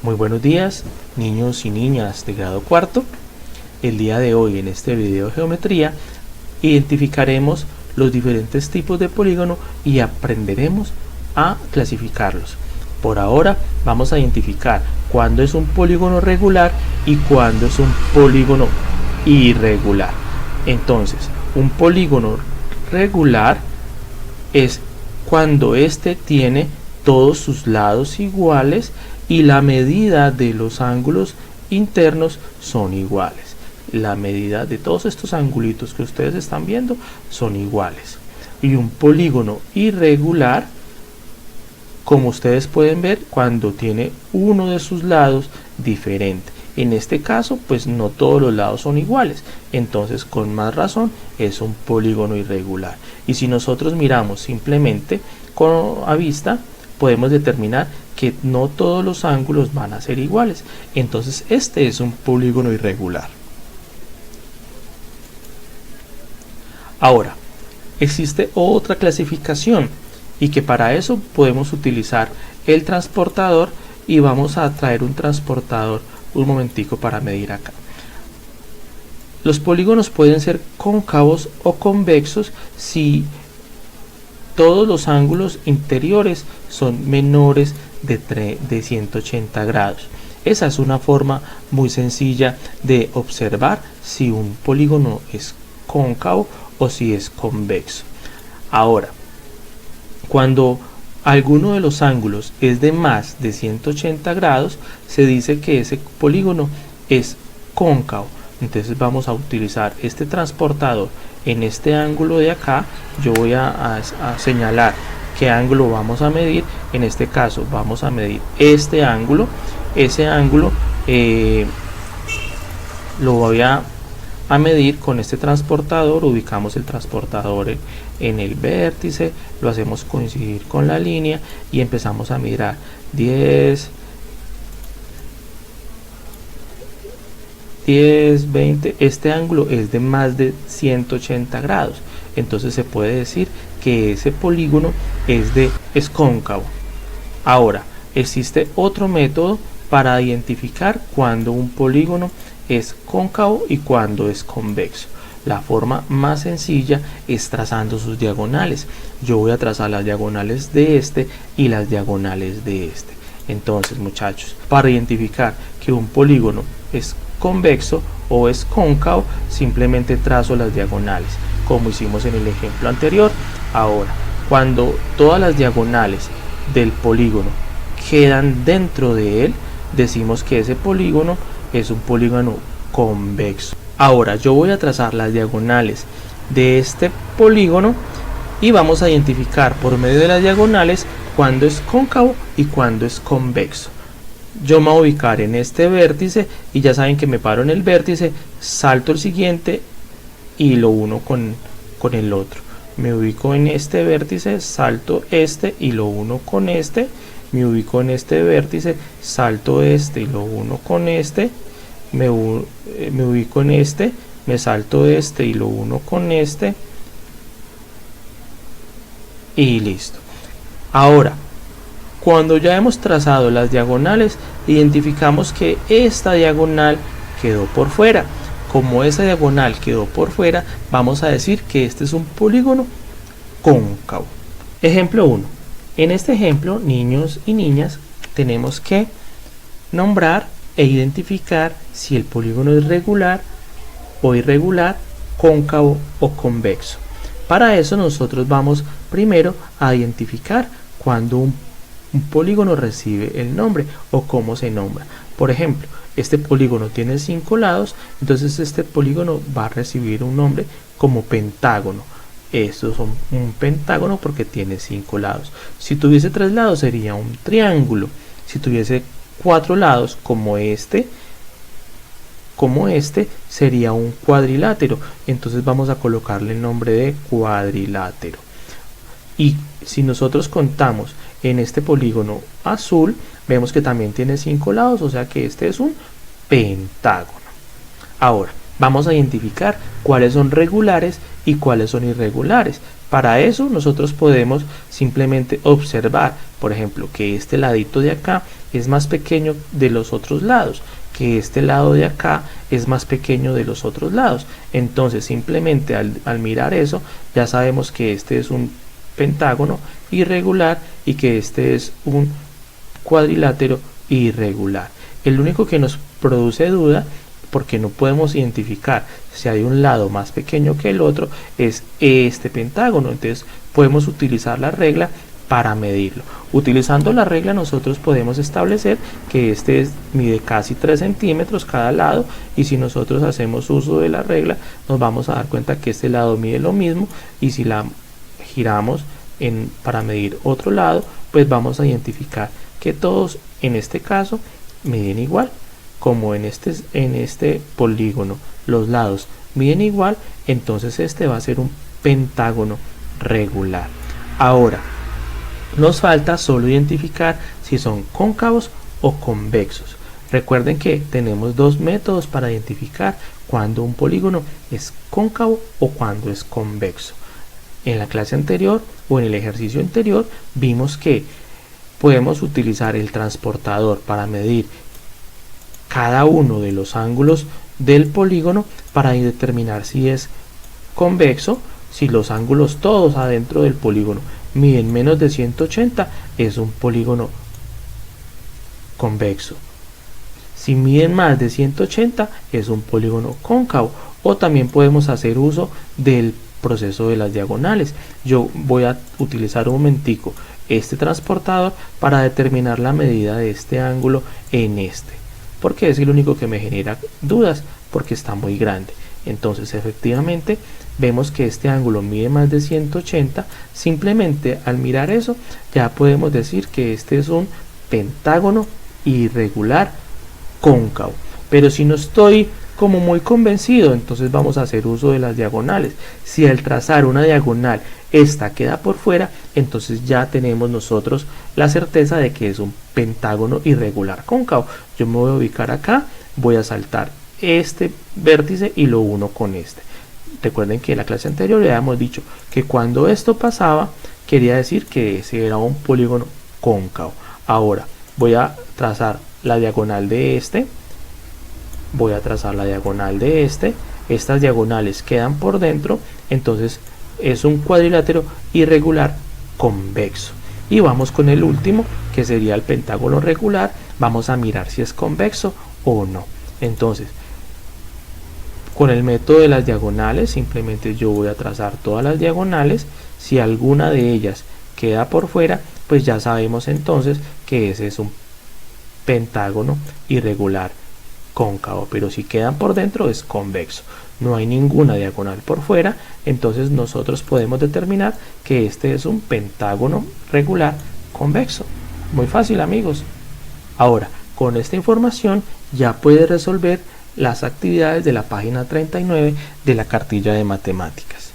Muy buenos días, niños y niñas de grado cuarto. El día de hoy, en este video de geometría, identificaremos los diferentes tipos de polígono y aprenderemos a clasificarlos. Por ahora vamos a identificar cuándo es un polígono regular y cuándo es un polígono irregular. Entonces, un polígono regular es cuando este tiene todos sus lados iguales y la medida de los ángulos internos son iguales. La medida de todos estos angulitos que ustedes están viendo son iguales. Y un polígono irregular, como ustedes pueden ver, cuando tiene uno de sus lados diferente. En este caso, pues no todos los lados son iguales, entonces con más razón es un polígono irregular. Y si nosotros miramos simplemente a vista, podemos determinar que no todos los ángulos van a ser iguales, entonces este es un polígono irregular. Ahora, existe otra clasificación y que para eso podemos utilizar el transportador, y vamos a traer un transportador un momentico para medir acá. Los polígonos pueden ser cóncavos o convexos si todos los ángulos interiores son menores de 180 grados. Esa es una forma muy sencilla de observar si un polígono es cóncavo o si es convexo. Ahora, cuando alguno de los ángulos es de más de 180 grados, se dice que ese polígono es cóncavo. Entonces vamos a utilizar este transportador en este ángulo de acá. Yo voy a señalar qué ángulo vamos a medir. En este caso vamos a medir este ángulo. Ese ángulo lo voy a medir con este transportador. Ubicamos el transportador en el vértice, lo hacemos coincidir con la línea y empezamos a mirar 10, 20. Este ángulo es de más de 180 grados, entonces se puede decir que ese polígono es cóncavo. Ahora, existe otro método para identificar cuando un polígono es cóncavo y cuando es convexo. La forma más sencilla es trazando sus diagonales. Yo voy a trazar las diagonales de este y las diagonales de este. Entonces, muchachos, para identificar que un polígono es convexo o es cóncavo, simplemente trazo las diagonales, como hicimos en el ejemplo anterior. Ahora, cuando todas las diagonales del polígono quedan dentro de él, decimos que ese polígono es un polígono convexo. Ahora yo voy a trazar las diagonales de este polígono y vamos a identificar por medio de las diagonales cuándo es cóncavo y cuándo es convexo. Yo me voy a ubicar en este vértice y ya saben que me paro en el vértice, salto el siguiente y lo uno con el otro. Me ubico en este vértice, salto este y lo uno con este. Me ubico en este vértice, salto este y lo uno con este. Me ubico en este, me salto este y lo uno con este y listo. Ahora, cuando ya hemos trazado las diagonales, identificamos que esta diagonal quedó por fuera. Como esa diagonal quedó por fuera, vamos a decir que este es un polígono cóncavo. Ejemplo 1. En este ejemplo, niños y niñas, tenemos que nombrar e identificar si el polígono es regular o irregular, cóncavo o convexo. Para eso nosotros vamos primero a identificar cuando un polígono recibe el nombre o cómo se nombra. Por ejemplo, este polígono tiene 5 lados, entonces este polígono va a recibir un nombre como pentágono. Estos son un pentágono porque tiene 5 lados. Si tuviese 3 lados sería un triángulo. Si tuviese 4 lados como este sería un cuadrilátero. Entonces vamos a colocarle el nombre de cuadrilátero. Y si nosotros contamos en este polígono azul, vemos que también tiene 5 lados, o sea que este es un pentágono. Ahora vamos a identificar cuáles son regulares y cuáles son irregulares. Para eso nosotros podemos simplemente observar, por ejemplo, que este ladito de acá es más pequeño de los otros lados, que este lado de acá es más pequeño de los otros lados. Entonces simplemente al mirar eso ya sabemos que este es un pentágono irregular y que este es un cuadrilátero irregular. El único que nos produce duda, porque no podemos identificar si hay un lado más pequeño que el otro, es este pentágono. Entonces podemos utilizar la regla para medirlo. Utilizando la regla nosotros podemos establecer que este mide casi 3 centímetros cada lado, y si nosotros hacemos uso de la regla nos vamos a dar cuenta que este lado mide lo mismo, y si la giramos para medir otro lado, pues vamos a identificar que todos en este caso miden igual. Como en este polígono los lados miden igual, entonces este va a ser un pentágono regular. Ahora nos falta solo identificar si son cóncavos o convexos. Recuerden que tenemos dos métodos para identificar cuando un polígono es cóncavo o cuando es convexo. En la clase anterior o en el ejercicio anterior vimos que podemos utilizar el transportador para medir cada uno de los ángulos del polígono para determinar si es convexo. Si los ángulos todos adentro del polígono miden menos de 180, es un polígono convexo. Si miden más de 180, es un polígono cóncavo. O también podemos hacer uso del proceso de las diagonales. Yo voy a utilizar un momentico este transportador para determinar la medida de este ángulo en este, porque es el único que me genera dudas, porque está muy grande. Entonces efectivamente vemos que este ángulo mide más de 180. Simplemente al mirar eso ya podemos decir que este es un pentágono irregular cóncavo. Pero si no estoy como muy convencido, entonces vamos a hacer uso de las diagonales. Si al trazar una diagonal esta queda por fuera, entonces ya tenemos nosotros la certeza de que es un pentágono irregular cóncavo. Yo me voy a ubicar acá, voy a saltar este vértice y lo uno con este. Recuerden que en la clase anterior ya hemos dicho que cuando esto pasaba quería decir que ese era un polígono cóncavo. Ahora voy a trazar la diagonal de este, voy a trazar la diagonal de este. Estas diagonales quedan por dentro, entonces es un cuadrilátero irregular convexo. Y vamos con el último, que sería el pentágono regular. Vamos a mirar si es convexo o no. Entonces, con el método de las diagonales, simplemente yo voy a trazar todas las diagonales. Si alguna de ellas queda por fuera, pues ya sabemos entonces que ese es un pentágono irregular cóncavo. Pero si quedan por dentro es convexo. No hay ninguna diagonal por fuera, entonces nosotros podemos determinar que este es un pentágono regular convexo. Muy fácil, amigos. Ahora, con esta información ya puedes resolver las actividades de la página 39 de la cartilla de matemáticas.